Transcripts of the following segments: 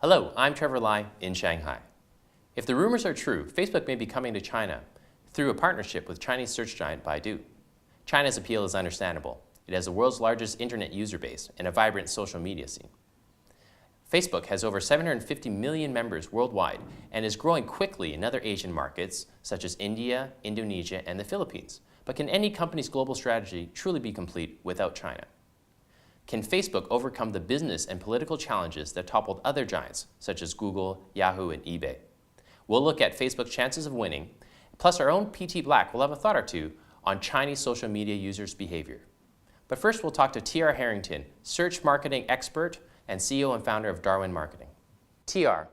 Hello, I'm Trevor Lai in Shanghai. If the rumors are true, Facebook may be coming to China through a partnership with Chinese search giant Baidu. China's appeal is understandable. It has the world's largest internet user base and a vibrant social media scene. Facebook has over 750 million members worldwide and is growing quickly in other Asian markets such as India, Indonesia, and the Philippines. But can any company's global strategy truly be complete without China? Can Facebook overcome the business and political challenges that toppled other giants such as Google, Yahoo, and eBay? We'll look at Facebook's chances of winning, plus our own PT Black will have a thought or two on Chinese social media users' behavior. But first we'll talk to TR Harrington, search marketing expert and CEO and founder of Darwin Marketing. TR,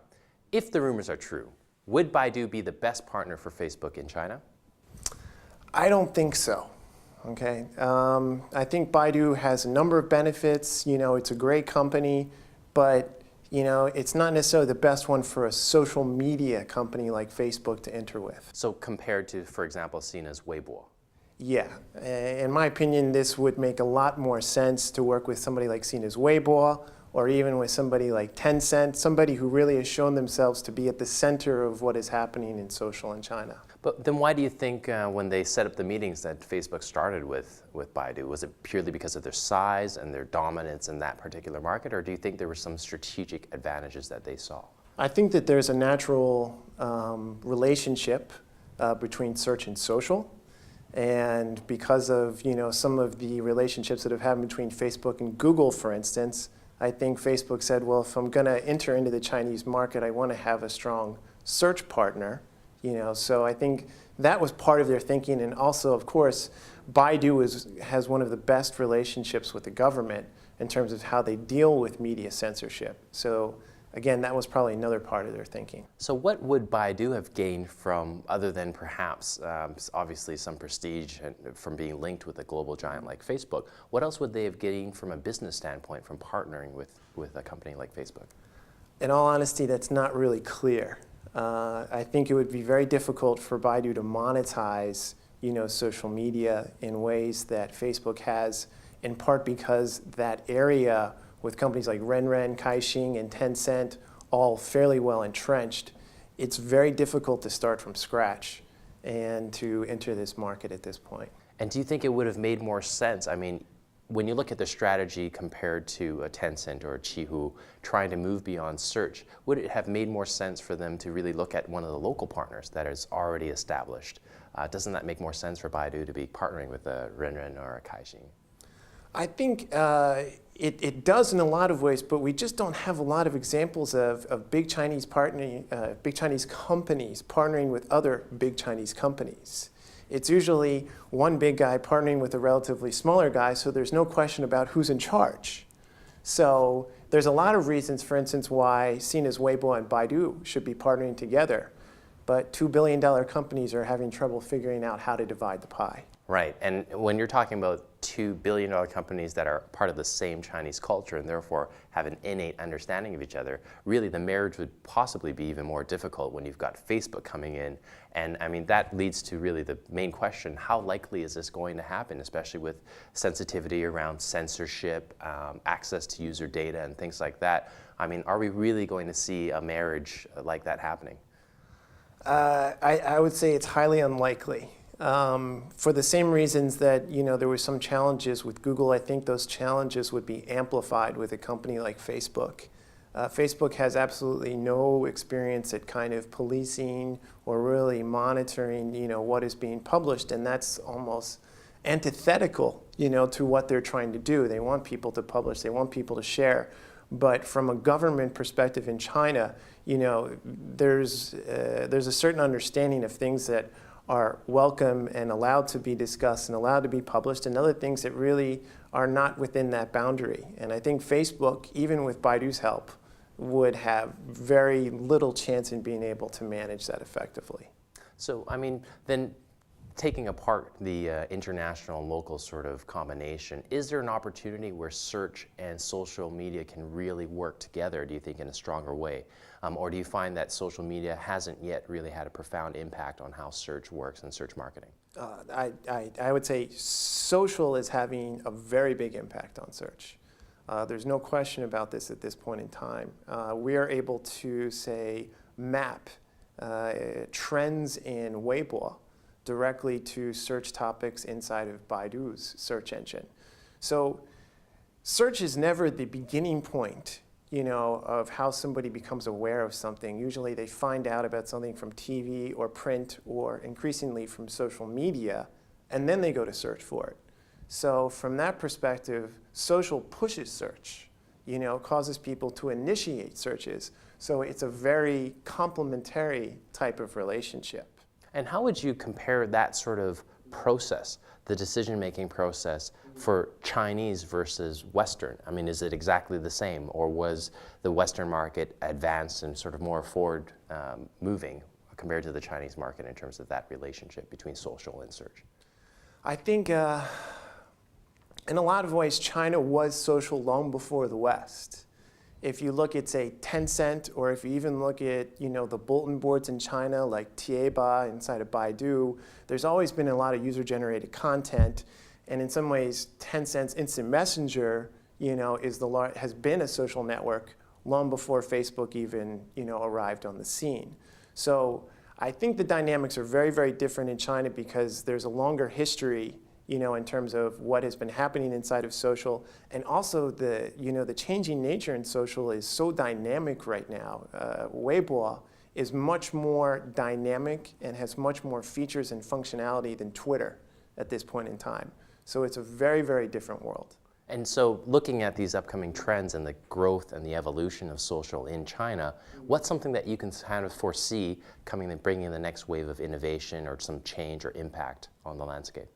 if the rumors are true, would Baidu be the best partner for Facebook in China? I don't think so. Okay, I think Baidu has a number of benefits. It's a great company, but it's not necessarily the best one for a social media company like Facebook to enter with. So compared to, for example, Sina's Weibo? Yeah, in my opinion, this would make a lot more sense to work with somebody like Sina's Weibo, or even with somebody like Tencent, somebody who really has shown themselves to be at the center of what is happening in social in China. But then why do you think when they set up the meetings that Facebook started with Baidu, was it purely because of their size and their dominance in that particular market, or do you think there were some strategic advantages that they saw? I think that there's a natural relationship between search and social. And because of some of the relationships that have happened between Facebook and Google, for instance, I think Facebook said, well, if I'm going to enter into the Chinese market, I want to have a strong search partner. So I think that was part of their thinking. And also, of course, Baidu has one of the best relationships with the government in terms of how they deal with media censorship. So again, that was probably another part of their thinking. So what would Baidu have gained from, other than perhaps obviously some prestige from being linked with a global giant like Facebook, what else would they have gained from a business standpoint from partnering with a company like Facebook? In all honesty, that's not really clear. I think it would be very difficult for Baidu to monetize social media in ways that Facebook has, in part because that area with companies like Renren, Caixin, and Tencent, all fairly well entrenched, it's very difficult to start from scratch and to enter this market at this point. And do you think it would have made more sense? I mean, when you look at the strategy compared to a Tencent or a Qihoo trying to move beyond search, would it have made more sense for them to really look at one of the local partners that is already established? Doesn't that make more sense for Baidu to be partnering with a Renren or a Caixin? I think it does in a lot of ways, but we just don't have a lot of examples of big Chinese companies partnering with other big Chinese companies. It's usually one big guy partnering with a relatively smaller guy, so there's no question about who's in charge. So there's a lot of reasons, for instance, why Sina's Weibo and Baidu should be partnering together, but $2 billion companies are having trouble figuring out how to divide the pie. Right, and when you're talking about $2 billion companies that are part of the same Chinese culture and therefore have an innate understanding of each other, really the marriage would possibly be even more difficult when you've got Facebook coming in. And I mean, that leads to really the main question, how likely is this going to happen, especially with sensitivity around censorship, access to user data and things like that? I mean, are we really going to see a marriage like that happening? I would say it's highly unlikely. For the same reasons that there were some challenges with Google, I think those challenges would be amplified with a company like Facebook. Facebook has absolutely no experience at kind of policing or really monitoring what is being published, and that's almost antithetical to what they're trying to do. They want people to publish, they want people to share. But from a government perspective in China, there's a certain understanding of things that are welcome and allowed to be discussed and allowed to be published, and other things that really are not within that boundary. And I think Facebook, even with Baidu's help, would have very little chance in being able to manage that effectively. So, I mean, then taking apart the international and local sort of combination, is there an opportunity where search and social media can really work together, do you think, in a stronger way? Or do you find that social media hasn't yet really had a profound impact on how search works and search marketing? I would say social is having a very big impact on search. There's no question about this at this point in time. We are able to, say, map trends in Weibo directly to search topics inside of Baidu's search engine. So search is never the beginning point, of how somebody becomes aware of something. Usually they find out about something from TV or print or increasingly from social media, and then they go to search for it. So from that perspective, social pushes search, causes people to initiate searches. So it's a very complementary type of relationship. And how would you compare that sort of process, the decision-making process, for Chinese versus Western? I mean, is it exactly the same, or was the Western market advanced and sort of more forward moving compared to the Chinese market in terms of that relationship between social and search? I think in a lot of ways, China was social long before the West. If you look at, say, Tencent, or if you even look at, the bulletin boards in China, like Tieba inside of Baidu, there's always been a lot of user-generated content. And in some ways, Tencent's Instant Messenger, has been a social network long before Facebook even, arrived on the scene. So I think the dynamics are very, very different in China because there's a longer history, in terms of what has been happening inside of social, and also the changing nature in social is so dynamic right now. Weibo is much more dynamic and has much more features and functionality than Twitter at this point in time. So it's a very, very different world. And so looking at these upcoming trends and the growth and the evolution of social in China, what's something that you can kind of foresee coming and bringing the next wave of innovation or some change or impact on the landscape?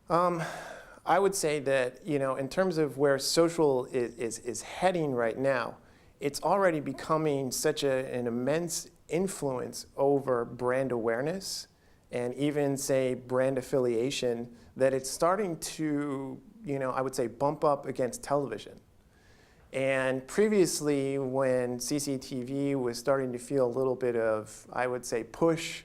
I would say that, in terms of where social is heading right now, it's already becoming such an immense influence over brand awareness and even, say, brand affiliation that it's starting to, I would say, bump up against television. And previously, when CCTV was starting to feel a little bit of, I would say, push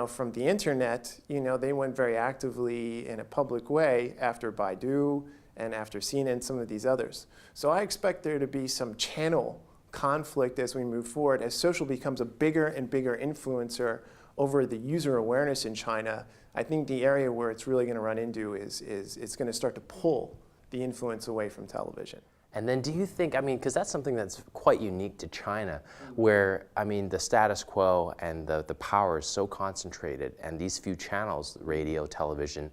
from the internet, they went very actively in a public way after Baidu and after CNN and some of these others. So I expect there to be some channel conflict as we move forward, as social becomes a bigger and bigger influencer over the user awareness in China. I think the area where it's really going to run into is it's going to start to pull the influence away from television. And then do you think, because that's something that's quite unique to China, where, the status quo and the power is so concentrated, and these few channels, radio, television,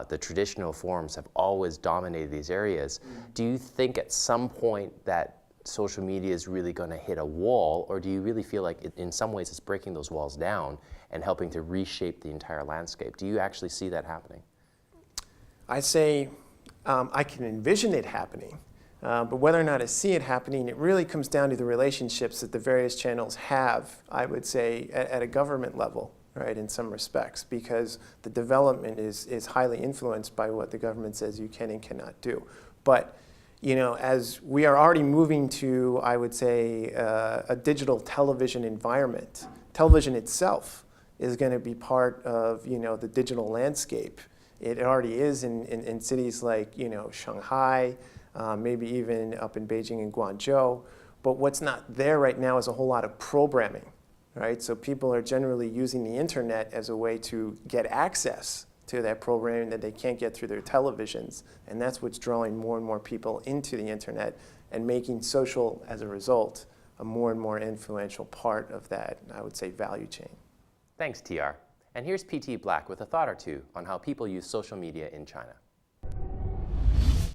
the traditional forms have always dominated these areas. Do you think at some point that social media is really going to hit a wall, or do you really feel like in some ways it's breaking those walls down and helping to reshape the entire landscape? Do you actually see that happening? I say I can envision it happening. But whether or not I see it happening, it really comes down to the relationships that the various channels have, I would say, at a government level, right, in some respects, because the development is highly influenced by what the government says you can and cannot do. But, as we are already moving to, I would say, a digital television environment, television itself is going to be part of, the digital landscape. It already is in cities like, Shanghai, maybe even up in Beijing and Guangzhou. But what's not there right now is a whole lot of programming, right? So people are generally using the internet as a way to get access to that programming that they can't get through their televisions. And that's what's drawing more and more people into the internet and making social, as a result, a more and more influential part of that, I would say, value chain. Thanks, TR. And here's PT Black with a thought or two on how people use social media in China.